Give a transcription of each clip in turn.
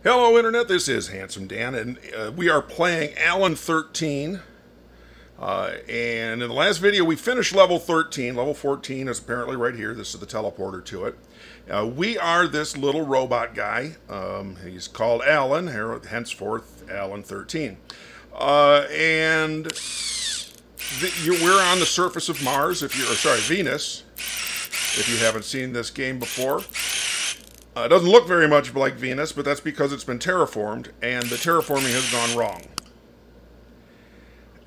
Hello Internet, this is Handsome Dan, and we are playing Alan-13. And in the last video we finished level 13. Level 14 is apparently right here. This is the teleporter to it. We are this little robot guy. He's called Alan, henceforth Alan-13. We're on the surface of Mars, Venus, if you haven't seen this game before. It doesn't look very much like Venus, but that's because it's been terraformed, and the terraforming has gone wrong.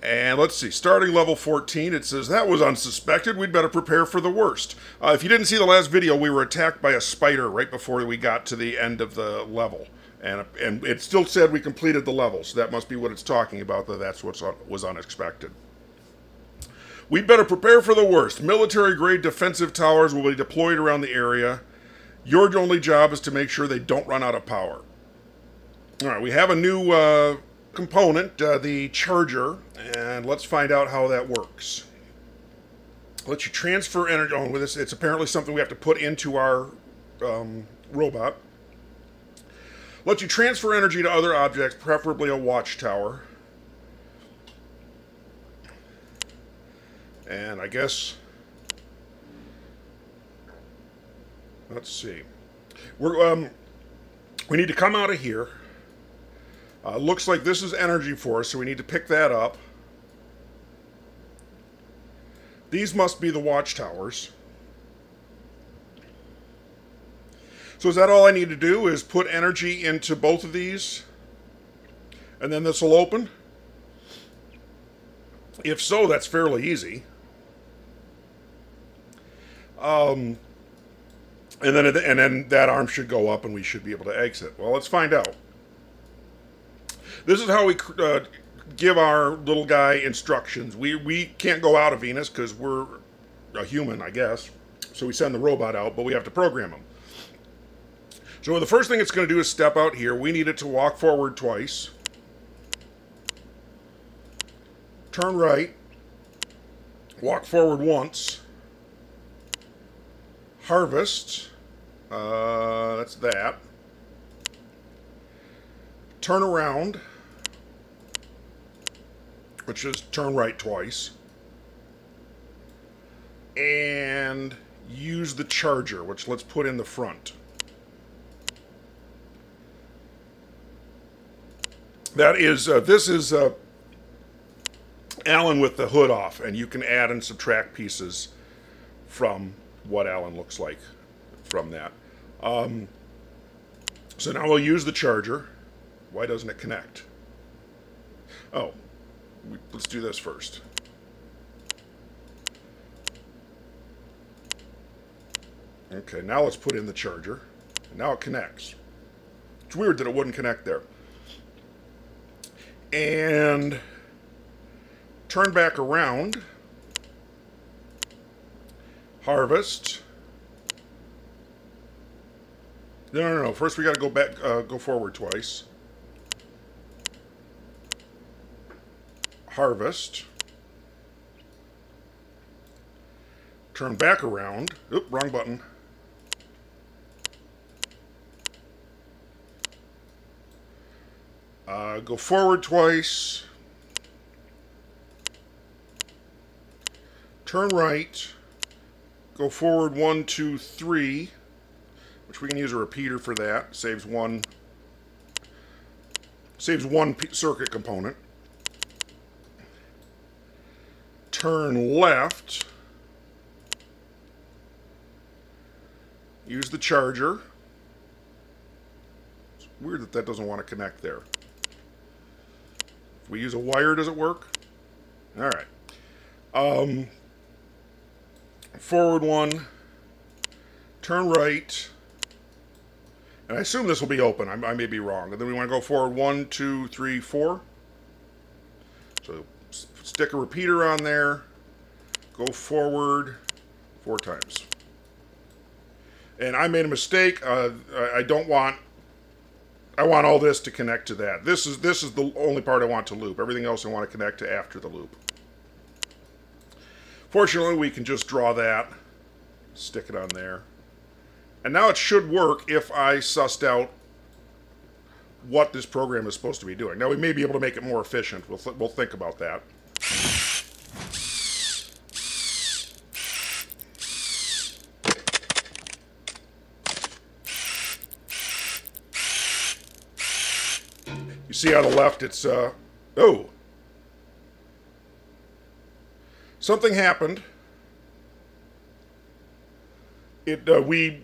And let's see, starting level 14, it says, that was unsuspected, we'd better prepare for the worst. If you didn't see the last video, we were attacked by a spider right before we got to the end of the level. And it still said we completed the level, so that must be what it's talking about, that that's what was unexpected. We'd better prepare for the worst. Military-grade defensive towers will be deployed around the area. Your only job is to make sure they don't run out of power. Alright, we have a new component, the charger, and let's find out how that works. Let you transfer energy. Oh, with this, it's apparently something we have to put into our robot. Let you transfer energy to other objects, preferably a watchtower. And I guess... let's see. We need to come out of here. Looks like this is energy for us, so we need to pick that up. These must be the watchtowers. So is that all I need to do, is put energy into both of these? And then this will open? If so, that's fairly easy. And then that arm should go up and we should be able to exit. Well, let's find out. This is how we give our little guy instructions. We can't go out of Venus because we're a human, I guess. So we send the robot out, but we have to program him. So the first thing it's going to do is step out here. We need it to walk forward twice. Turn right. Walk forward once. Harvest. That's that. Turn around, which is turn right twice. And use the charger, which let's put in the front. That is, this is Alan with the hood off, and you can add and subtract pieces from what Alan looks like from that. So now we'll use the charger. Why doesn't it connect? Oh, let's do this first. Okay, now let's put in the charger. Now it connects. It's weird that it wouldn't connect there. And turn back around. Harvest. No. First we got to go back, go forward twice. Harvest. Turn back around. Oop, wrong button. Go forward twice. Turn right. Go forward 1, 2, 3. Which we can use a repeater for that. Saves one circuit component. Turn left. Use the charger. It's weird that doesn't want to connect there. If we use a wire, does it work? Alright. Forward 1. Turn right. And I assume this will be open. I may be wrong. And then we want to go forward 1, 2, 3, 4. So stick a repeater on there. Go forward 4 times. And I made a mistake. I want all this to connect to that. This is the only part I want to loop. Everything else I want to connect to after the loop. Fortunately, we can just draw that. Stick it on there. And now it should work if I sussed out what this program is supposed to be doing. Now, we may be able to make it more efficient. We'll think about that. You see on the left, it's, oh. Something happened. We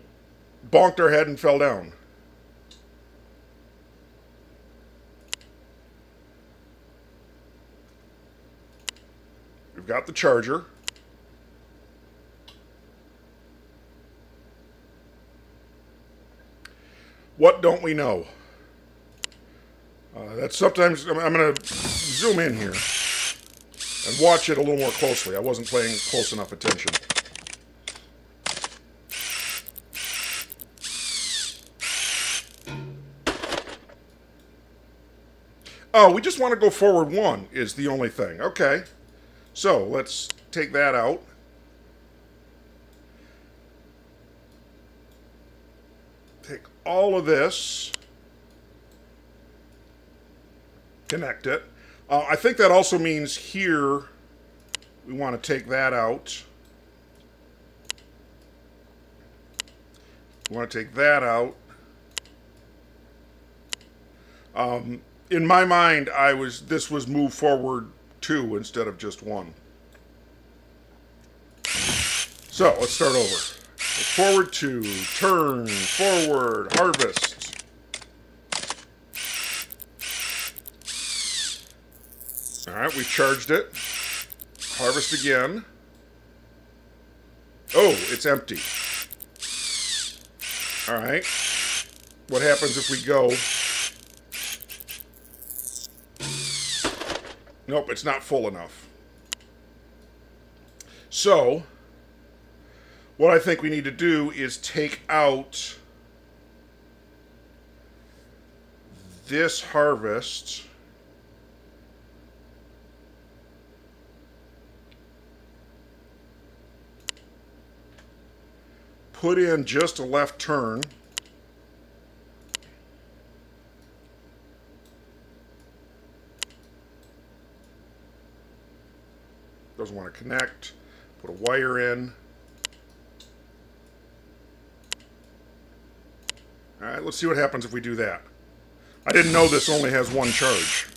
bonked our head and fell down. We've got the charger. What don't we know? That's sometimes, I'm going to zoom in here and watch it a little more closely. I wasn't paying close enough attention. Oh, we just want to go forward one is the only thing. Okay. So let's take that out. Take all of this. Connect it. I think that also means here we want to take that out. We want to take that out. In my mind, this was move forward 2 instead of just 1. So let's start over. Forward 2, turn, forward, harvest. All right, we charged it. Harvest again. Oh, it's empty. All right. What happens if we go? Nope, it's not full enough. So, what I think we need to do is take out this harvest. Put in just a left turn. Doesn't want to connect. Put a wire in. All right, let's see what happens if we do that. I didn't know this only has one charge.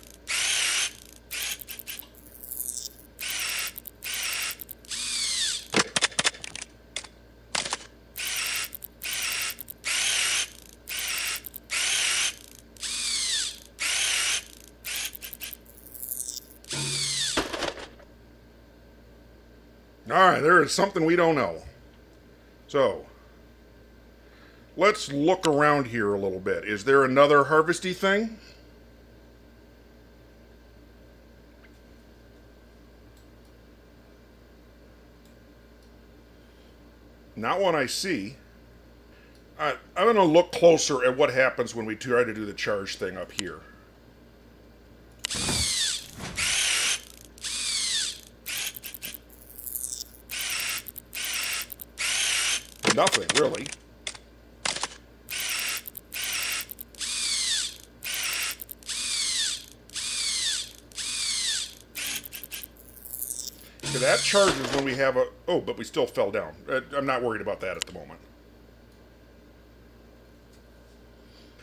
Alright, there is something we don't know. So, let's look around here a little bit. Is there another harvesty thing? Not one I see. I'm going to look closer at what happens when we try to do the charge thing up here. Nothing, really. So that charges when we have a... Oh, but we still fell down. I'm not worried about that at the moment.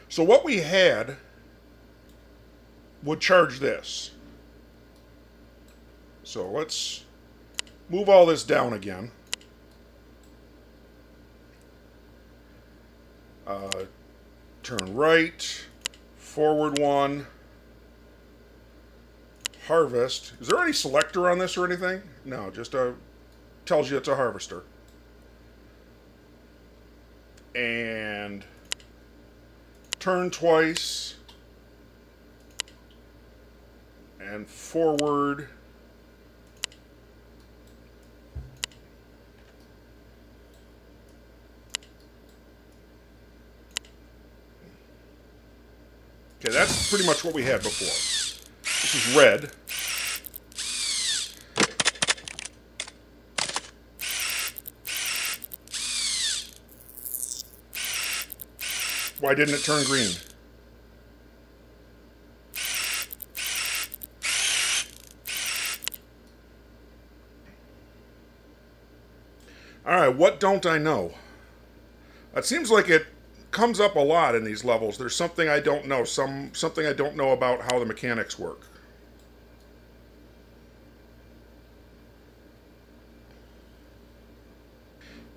So what we had would charge this. So let's move all this down again. Turn right, forward 1, harvest. Is there any selector on this or anything? No, just tells you it's a harvester. And turn twice, and forward. Okay, that's pretty much what we had before. This is red. Why didn't it turn green? Alright, what don't I know? It seems like it comes up a lot in these levels. There's something I don't know. Something I don't know about how the mechanics work.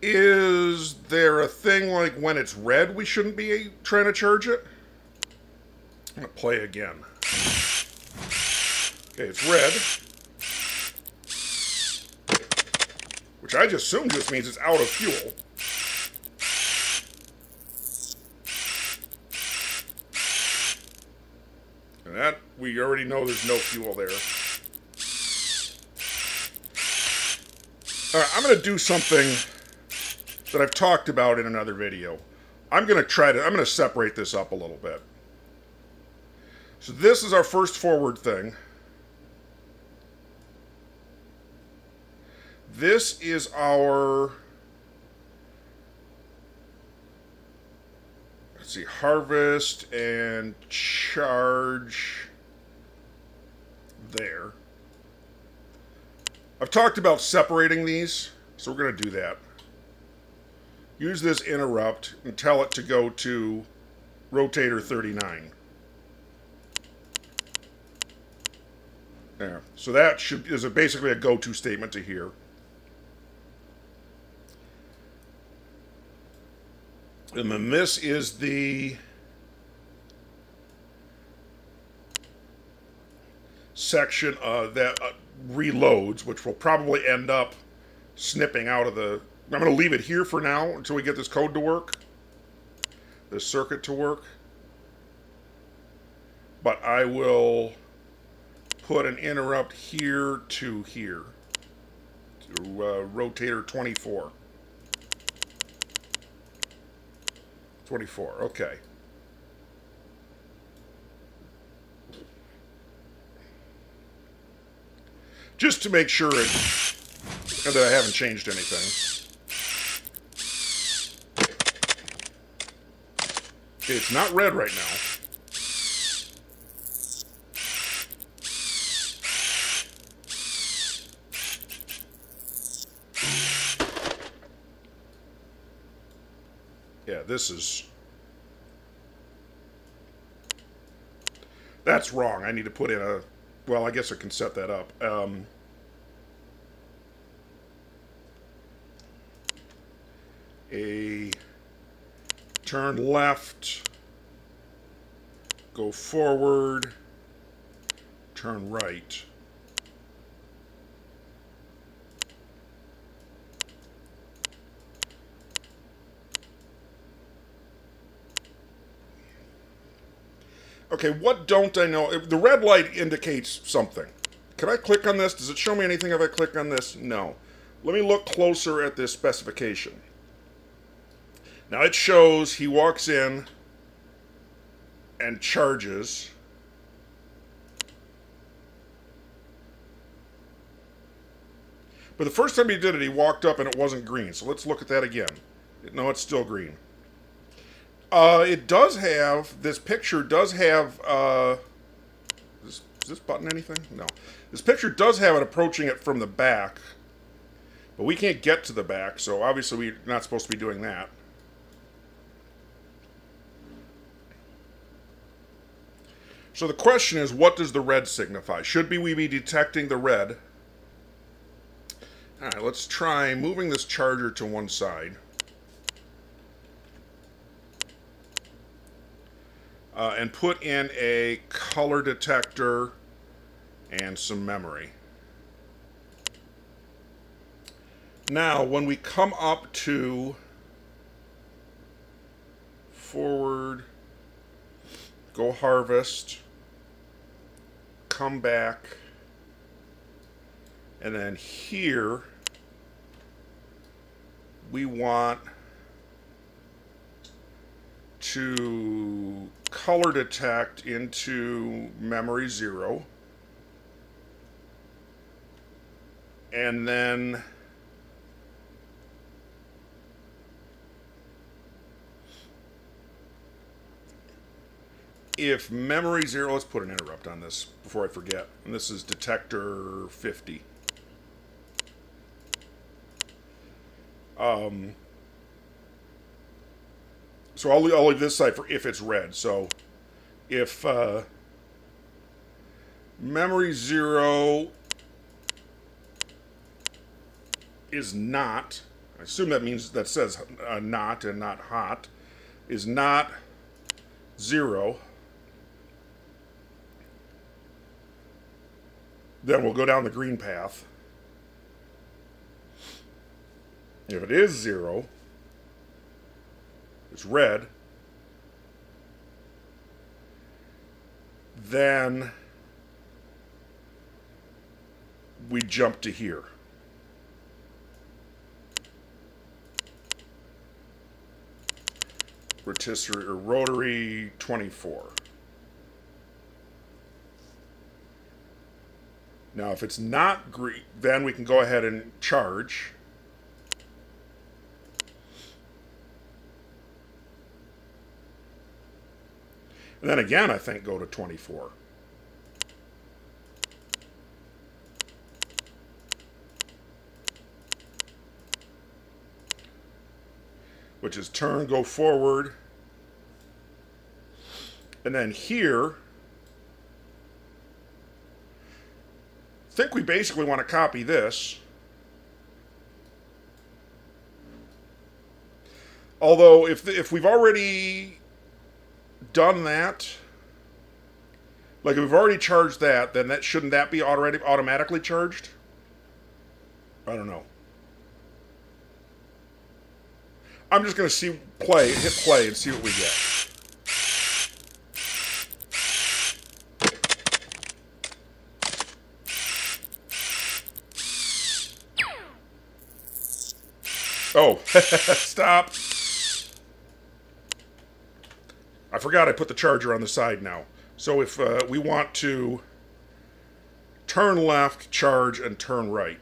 Is there a thing like when it's red we shouldn't be trying to charge it? I'm going to play again. Okay, it's red. Which I just assume just means it's out of fuel. And that, we already know there's no fuel there. Alright, I'm going to do something that I've talked about in another video. I'm going to separate this up a little bit. So this is our first forward thing. This is our, let's see, harvest and charge there. I've talked about separating these, so we're going to do that. Use this interrupt and tell it to go to rotator 39. There. So that is basically a go-to statement to here. And then this is the section that reloads, which will probably end up snipping out of the... I'm going to leave it here for now until we get this code to work, this circuit to work. But I will put an interrupt here to here, to rotator 24. 24, okay. Just to make sure that I haven't changed anything. Okay, it's not red right now. Yeah, this is... That's wrong. I need to put in a... Well, I guess I can set that up. A turn left, go forward, turn right. Okay, what don't I know? The red light indicates something. Can I click on this? Does it show me anything if I click on this? No. Let me look closer at this specification. Now it shows he walks in and charges. But the first time he did it, he walked up and it wasn't green. So let's look at that again. No, it's still green. It does have, this picture does have, is this button anything? No. This picture does have it approaching it from the back. But we can't get to the back, so obviously we're not supposed to be doing that. So the question is, what does the red signify? Should we be detecting the red? Alright, let's try moving this charger to one side. And put in a color detector and some memory. Now, when we come up to forward, go harvest, come back, and then here we want to color detect into memory 0, and then if memory 0, let's put an interrupt on this before I forget, and this is detector 50. So I'll leave this side for if it's red. So if memory 0 is not, I assume that means that says not and not hot, is not 0, then we'll go down the green path. If it is 0, it's red, then we jump to here. Rotisserie or rotary 24. Now, if it's not green, then we can go ahead and charge. And then again, I think go to 24. Which is turn, go forward. And then here, I think we basically want to copy this. Although, if we've already done that, like if we've already charged that, then shouldn't that be already automatically charged? I don't know. I'm just going to hit play and see what we get. Oh, stop. I forgot I put the charger on the side now. So if we want to turn left, charge, and turn right.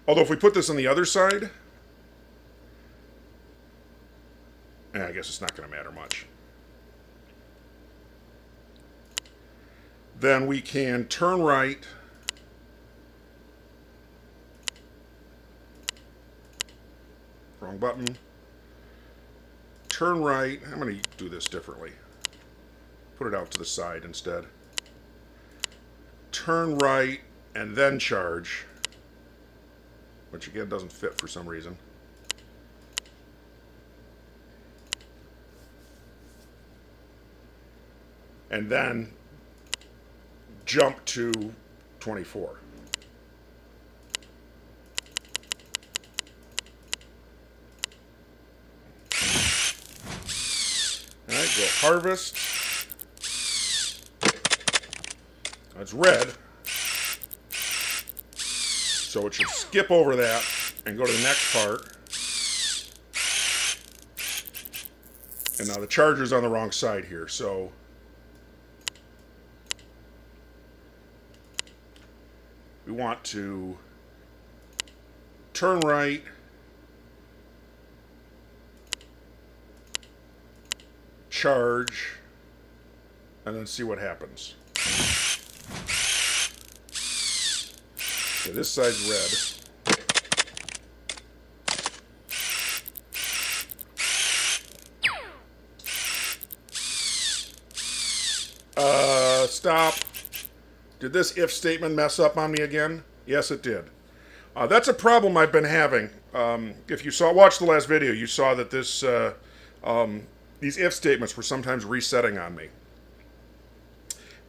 Although if we put this on the other side, I guess it's not going to matter much. Then we can turn right, wrong button, turn right. I'm going to do this differently. Put it out to the side instead. Turn right and then charge, which again doesn't fit for some reason. And then jump to 24. All right, go harvest. That's red. So it should skip over that and go to the next part. And now the charger's on the wrong side here, so we want to turn right, charge, and then see what happens. Okay, this side's red. Stop. Did this if statement mess up on me again? Yes, it did. That's a problem I've been having. If you watched the last video, you saw that this these if statements were sometimes resetting on me.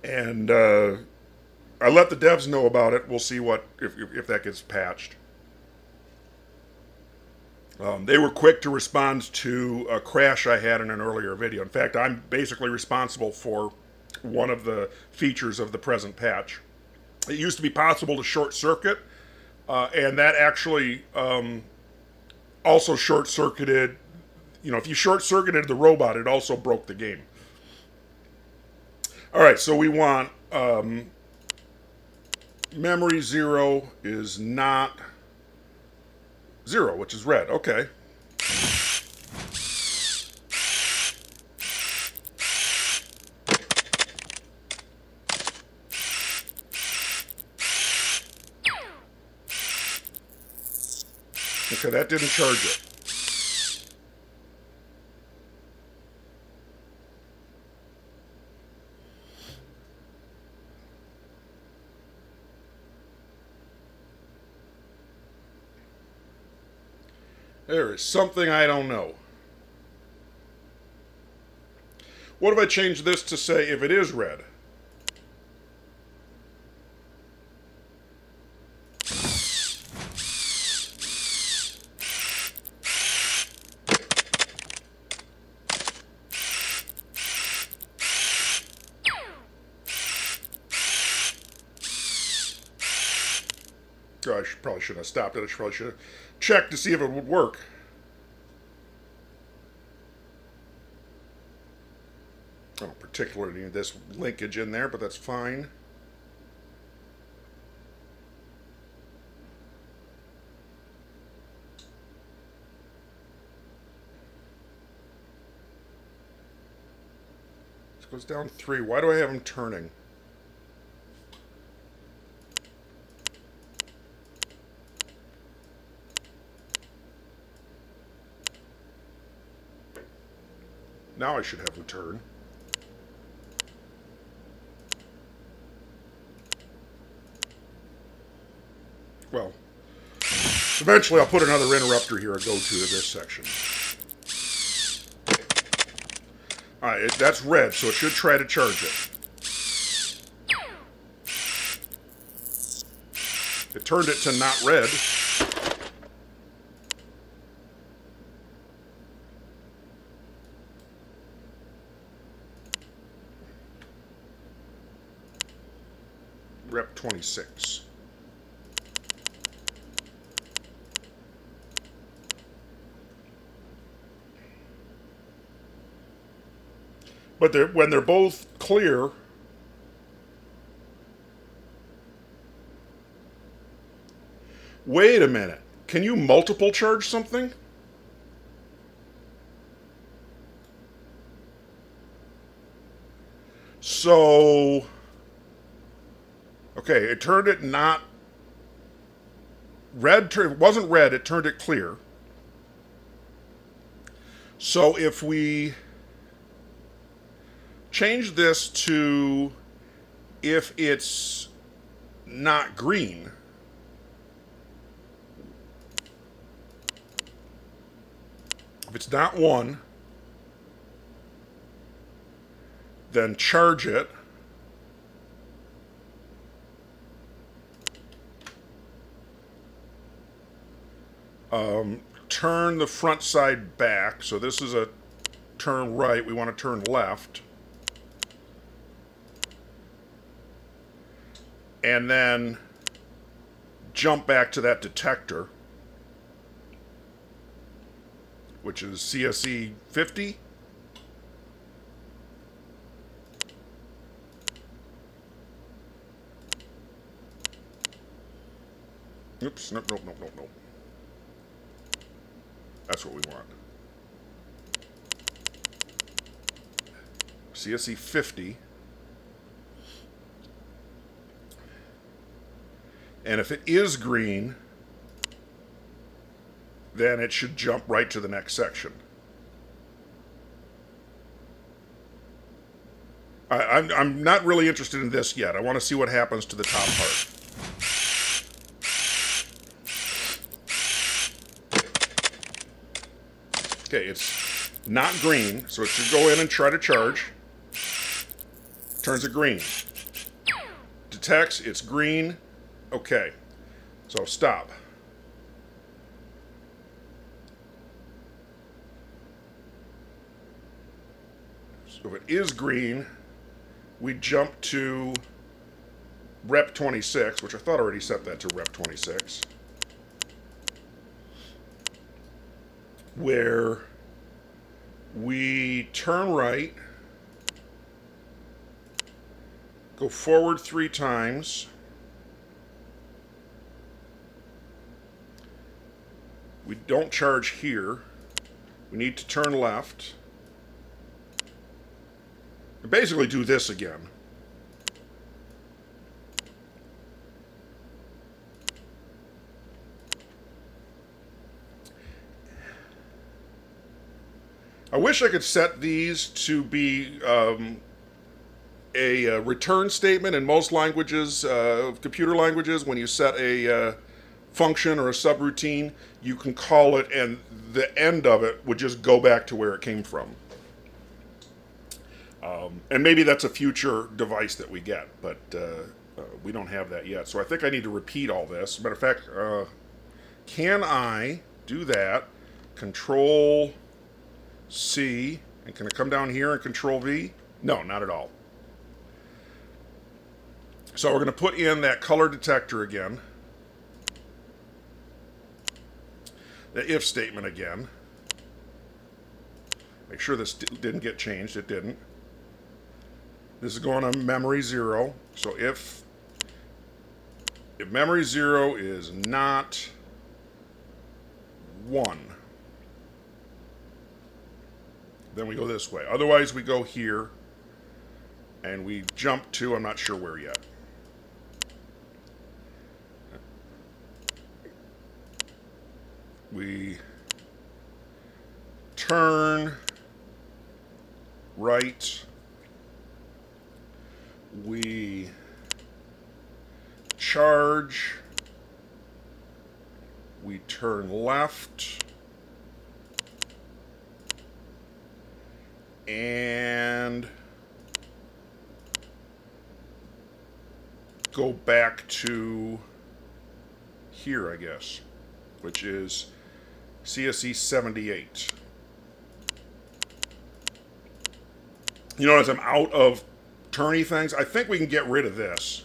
And I let the devs know about it. We'll see if that gets patched. They were quick to respond to a crash I had in an earlier video. In fact, I'm basically responsible for one of the features of the present patch. It used to be possible to short circuit, and that actually also short circuited. You know, if you short circuited the robot, it also broke the game. All right, so we want memory 0 is not 0, which is red. Okay. Okay, that didn't charge it. There is something I don't know. What if I change this to say if it is red? Oh, probably shouldn't have stopped it. I probably should have checked to see if it would work. I don't particularly need this linkage in there, but that's fine. This goes down 3. Why do I have them turning? Now I should have them turn. Well, eventually I'll put another interrupter here and go to this section. Alright, that's red, so it should try to charge it. It turned it to not red. Rep 26. But when they're both clear, wait a minute. Can you multiple charge something? So, okay, it turned it not red. It wasn't red. It turned it clear. So if we change this to if it's not green, if it's not 1, then charge it. Turn the front side back. So this is a turn right. We want to turn left. And then jump back to that detector, which is CSE 50. Oops, nope. That's what we want. CSE 50. And if it is green, then it should jump right to the next section. I'm not really interested in this yet. I want to see what happens to the top part. Okay, it's not green, so it should go in and try to charge. Turns it green. Detects it's green. Okay, so stop. So if it is green, we jump to rep 26, which I thought I already set that to rep 26, where we turn right, go forward 3 times, we don't charge here, we need to turn left, and basically do this again. wish I could set these to be a return statement in most languages, computer languages. When you set a function or a subroutine, you can call it, and the end of it would just go back to where it came from. And maybe that's a future device that we get, but we don't have that yet. So I think I need to repeat all this. Matter of fact, can I do that? Control C, and can I come down here and Control V? No, not at all. So we're going to put in that color detector again. The if statement again. Make sure this didn't get changed. It didn't. This is going on memory 0. So if memory 0 is not 1, then we go this way. Otherwise, we go here, and we jump to, I'm not sure where yet. We turn right. We charge. We turn left. And go back to here, I guess, which is CSE 78. You notice I'm out of turny things. I think we can get rid of this,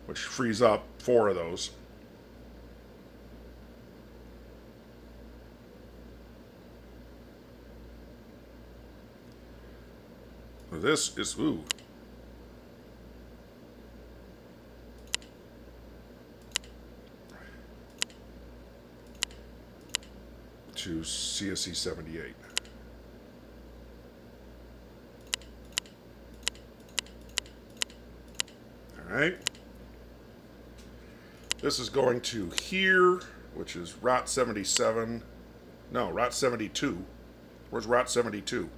which frees up 4 of those. This is, ooh. To CSE 78. All right. This is going to here, which is ROT 77. No, ROT 72. Where's ROT 72?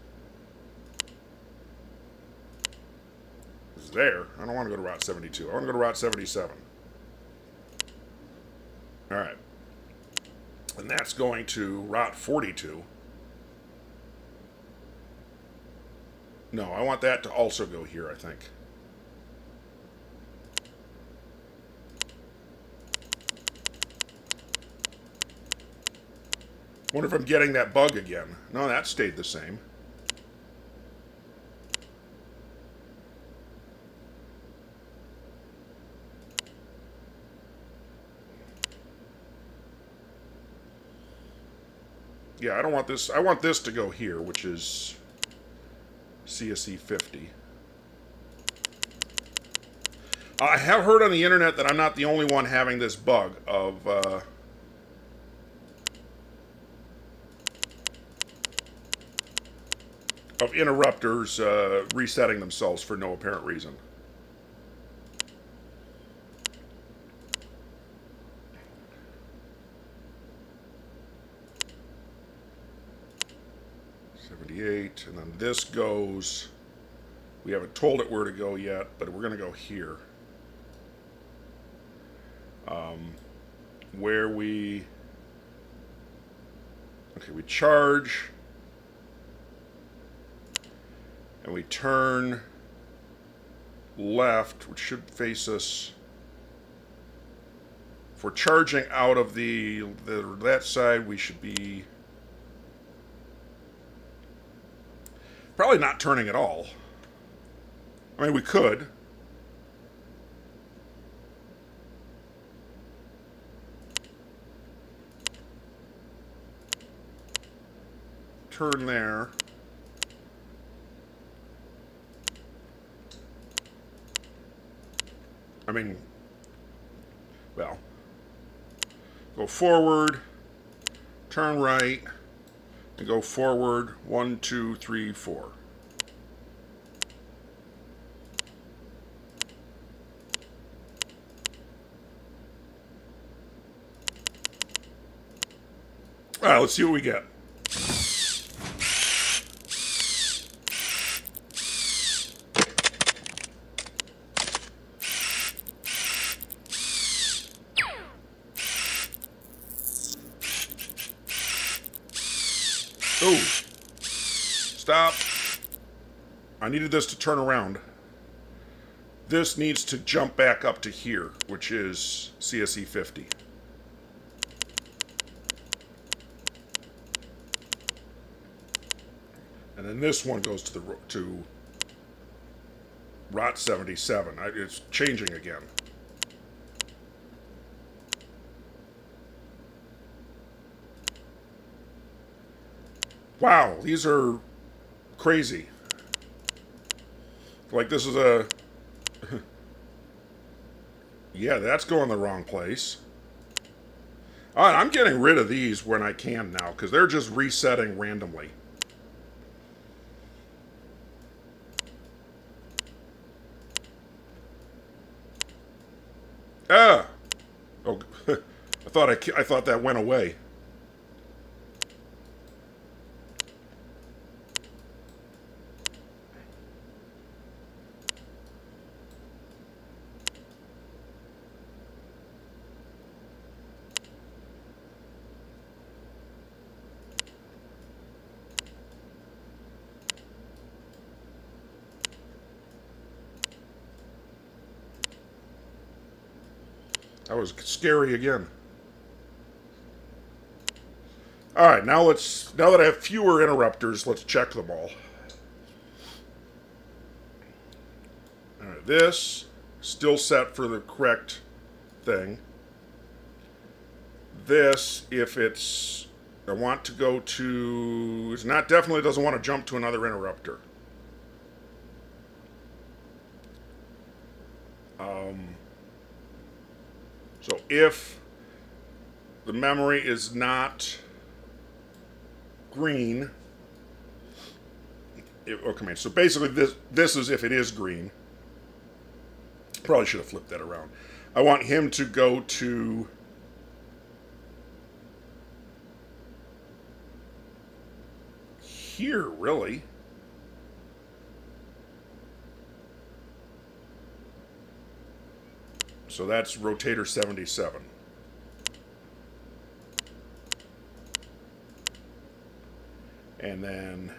It's there. I don't want to go to ROT 72. I want to go to ROT 77. All right. And that's going to ROT 42. No, I want that to also go here, I think. Wonder if I'm getting that bug again. No, that stayed the same. Yeah, I don't want this. I want this to go here, which is CSE 50. I have heard on the internet that I'm not the only one having this bug of interrupters resetting themselves for no apparent reason. And then this goes, we haven't told it where to go yet, but we're going to go here. Where we, okay, we charge, and we turn left, which should face us. If we're charging out of that side, we should be probably not turning at all. I mean, we could. Turn there. I mean, well, go forward, turn right, and go forward 1, 2, 3, 4. All right, let's see what we get. Oh, stop. I needed this to turn around. This needs to jump back up to here, which is CSE 50. And then this one goes to ROT 77. It's changing again. Wow, these are crazy. Like this is a... yeah, that's going the wrong place. All right, I'm getting rid of these when I can now, because they're just resetting randomly. Ah! Oh, I thought that went away. That was scary again. All right, now that I have fewer interrupters, let's check them all. All right, this still set for the correct thing. This, if it's, I want to go to, it's not, definitely doesn't want to jump to another interrupter. So if the memory is not green, okay, so basically this is if it is green. Probably should have flipped that around. I want him to go to here, really. So that's rotator 77. And then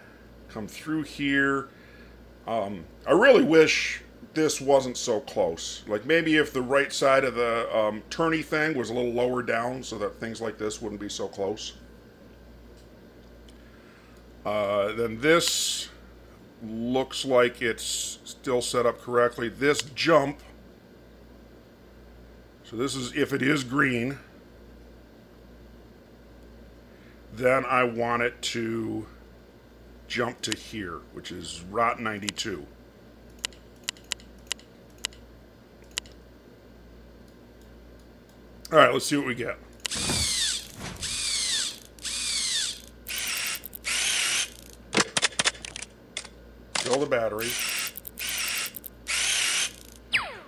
come through here. I really wish this wasn't so close. Like maybe if the right side of the turny thing was a little lower down so that things like this wouldn't be so close. Then this looks like it's still set up correctly. This jump, so this is if it is green, then I want it to jump to here, which is ROT 92. All right, let's see what we get. Fill the battery.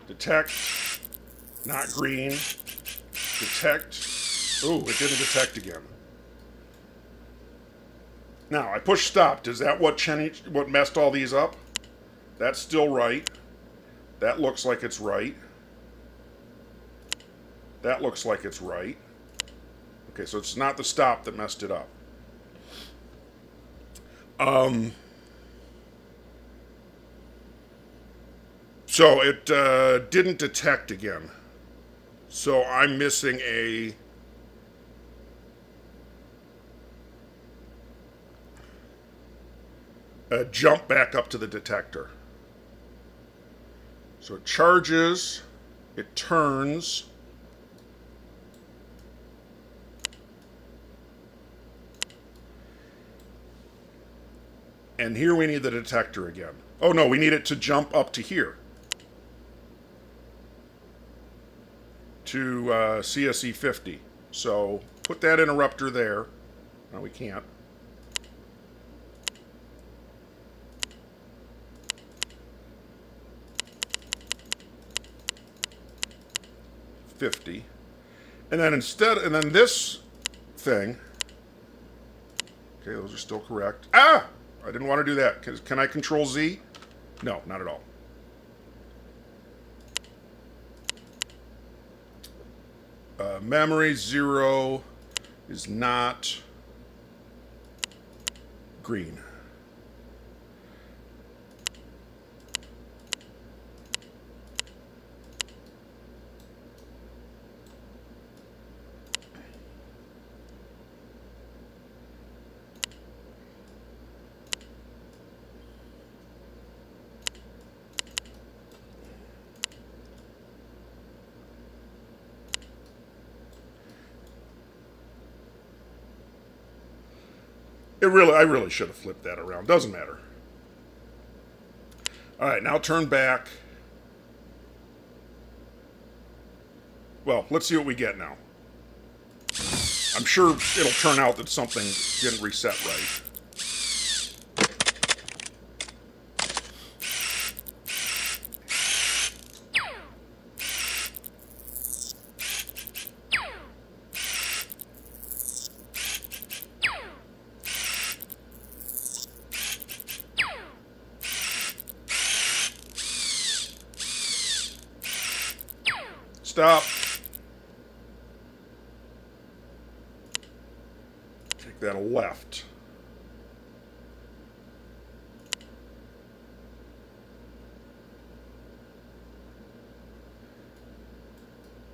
Detect. Not green. Detect. Ooh, it didn't detect again. Now, I push stop. Is that what messed all these up? That's still right. That looks like it's right. That looks like it's right. Okay, so it's not the stop that messed it up. So it didn't detect again. So I'm missing a jump back up to the detector. So it charges, it turns, and here we need the detector again. Oh no, we need it to jump up to here. To CSE 50. So put that interrupter there. No, we can't. $50. And then and then this thing. Okay, those are still correct. Ah! I didn't want to do that. Can I control Z? No, not at all. Memory 0 is not green. I really should have flipped that around. Doesn't matter. All right, now turn back. Well, let's see what we get now. I'm sure it'll turn out that something didn't reset right. Stop. Take that left.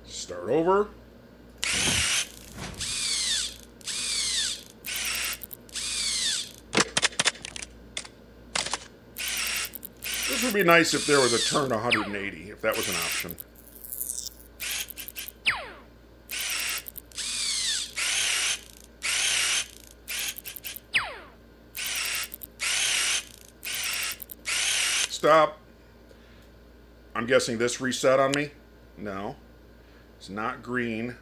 Start over. This would be nice if there was a turn 180, if that was an option. Stop. I'm guessing this reset on me? No. It's not green.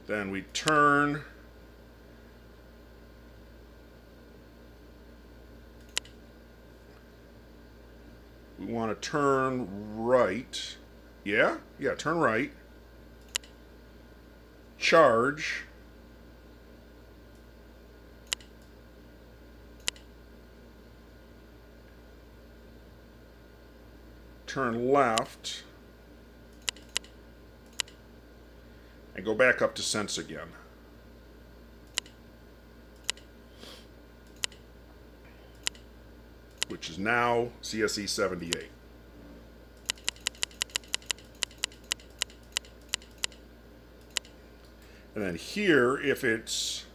Then we turn. We want to turn right. Yeah? Yeah, turn right. Charge. Turn left. And go back up to sense again. Which is now CSE 78. And then here, if it's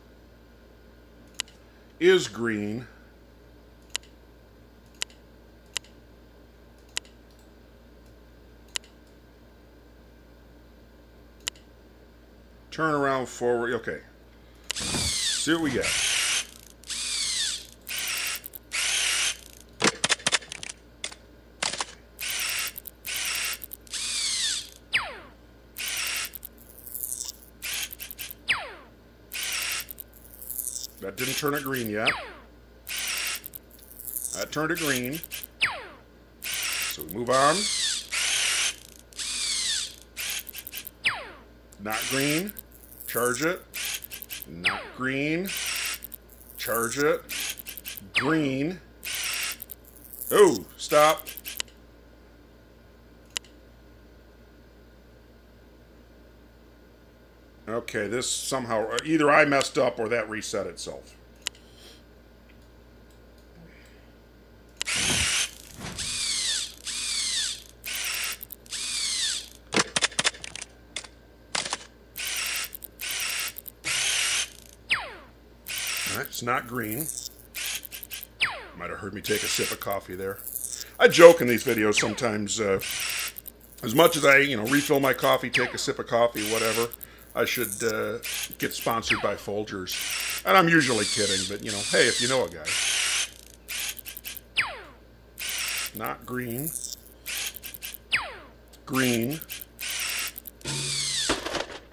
is green, turn around forward. Okay. See what we get. That didn't turn it green yet. That turned it green. So we move on. Not green. Charge it. Not green. Charge it. Green. Oh, stop. Okay, this somehow, either I messed up or that reset itself. It's not green. Might have heard me take a sip of coffee there. I joke in these videos sometimes, as much as I, refill my coffee, take a sip of coffee, whatever, I should get sponsored by Folgers. And I'm usually kidding, but, hey, if you know a guy. Not green. Green.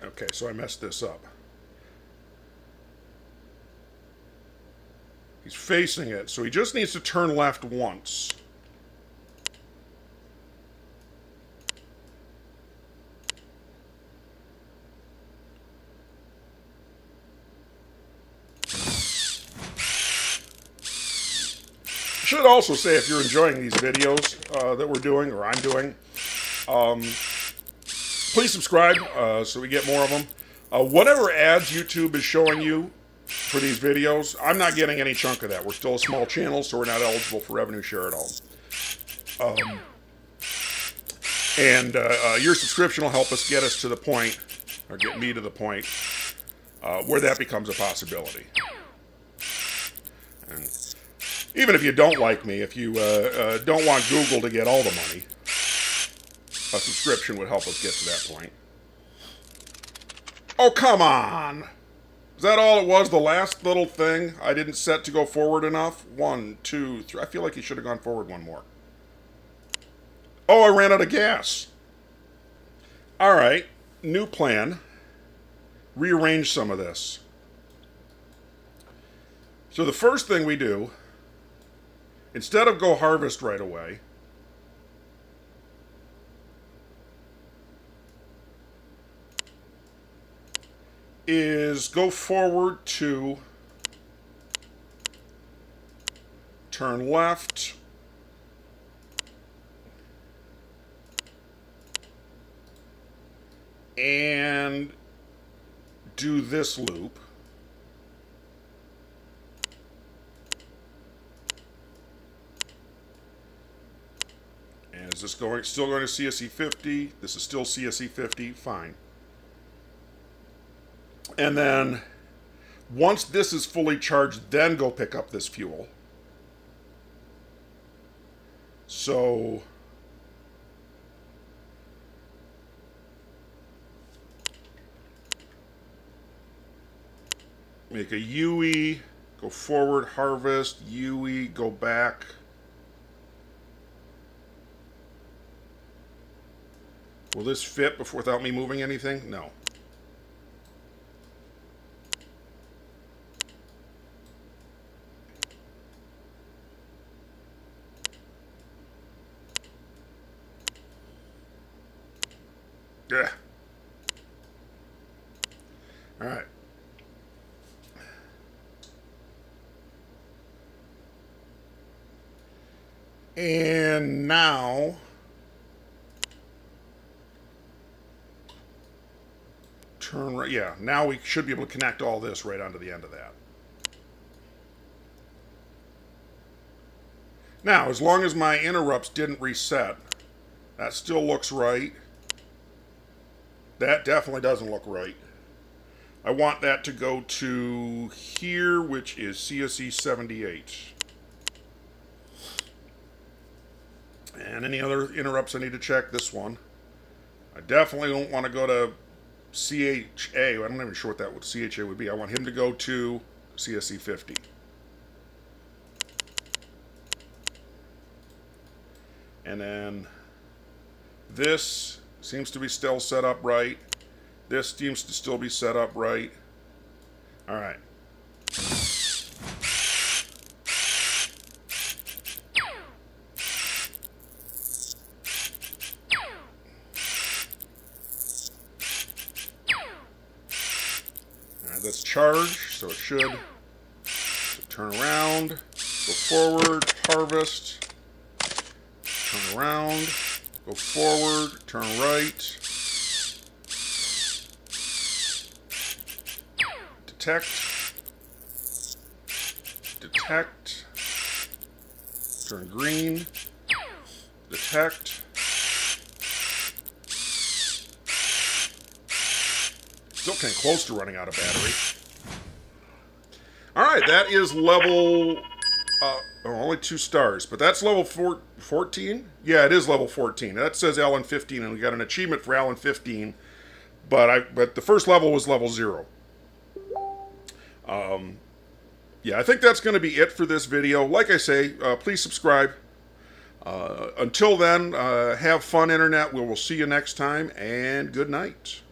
Okay, so I messed this up. He's facing it, so he just needs to turn left once. I should also say, if you're enjoying these videos that we're doing, or I'm doing, please subscribe so we get more of them. Whatever ads YouTube is showing you for these videos, I'm not getting any chunk of that. We're still a small channel, so we're not eligible for revenue share at all. Your subscription will help us get us to the point, or get me to the point, where that becomes a possibility. And even if you don't like me, if you don't want Google to get all the money, a subscription would help us get to that point. Oh, come on! Is that all it was? The last little thing I didn't set to go forward enough? 1, 2, 3. I feel like you should have gone forward one more. Oh, I ran out of gas. Alright, new plan. Rearrange some of this. So the first thing we do, instead of go harvest right away, is go forward to turn left, and do this loop. And is this going still going to CSE 50? This is still CSE 50. Fine. And then once this is fully charged, then go pick up this fuel. So make a UE, go forward, harvest, UE, go back. Will this fit without me moving anything? No. Yeah. All right. And now turn right. Yeah, now we should be able to connect all this right onto the end of that. Now, as long as my interrupts didn't reset, that still looks right. That definitely doesn't look right. I want that to go to here, which is CSE 78. And any other interrupts I need to check? This one. I definitely don't want to go to CHA. I'm not even sure what CHA would be. I want him to go to CSE 50. And then this seems to be still set up right. This seems to still be set up right. All right. All right, that's charged, so it should turn around, go forward, harvest, turn around, go forward, turn right, detect, turn green, detect, still getting close to running out of battery. Alright, that is level, only 2 stars, but that's level 14? Yeah, it is level 14. That says Alan-13, and we got an achievement for Alan-15, but the first level was level 0. Yeah, I think that's going to be it for this video. Like I say, please subscribe. Until then, have fun, Internet. We will see you next time, and good night.